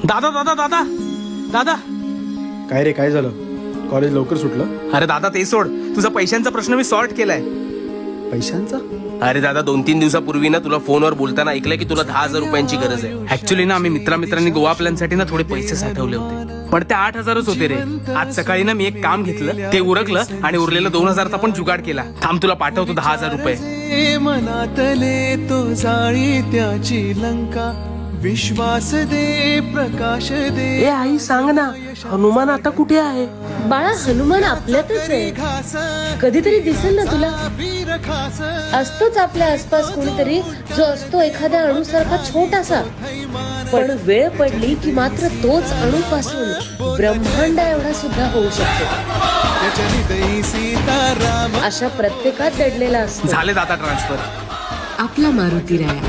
दादा दादा दादा दादा. काय रे, काय झालं? कॉलेज लवकर सुटलं? अरे दादा ते सोड, तुझा पैशांचा प्रश्न मी सॉर्ट केलाय. पैशांचा? अरे दादा 2-3 दिवसापूर्वी ना तुला फोनवर बोलताना ऐकलंय की तुला 10,000 रुपयांची गरज आहे. ऍक्च्युली ना आम्ही मित्रांनी गोवा प्लॅनसाठी ना थोडे पैसे साठवले होते, पण ते 8,000च होते रे. आज सकाळी ना मी एक काम घेतलं, ते उरकलं आणि उरलेलं 2,000चा पण जुगाड केला. थांब तुला पाठवतो 10,000 रुपये. मनातले तो जाळी त्याची लंका, विश्वास दे प्रकाश दे. ए आई सांग ना, हनुमान आता कुठे आहे? बाळा हनुमान आपल्यातच आहे, कधीतरी दिसेल ना तुला. असतोच आपल्या आसपास कोणीतरी जो असतो एखाद्या अणुसारखा छोटासा, पण वेळ पडली की मात्र तोच अणुपासून ब्रह्मांड एवढा सुद्धा होऊ शकतो. अशा प्रत्येकात दडलेला असतो झाले दादा ट्रान्सफर. आपला मारुती राया.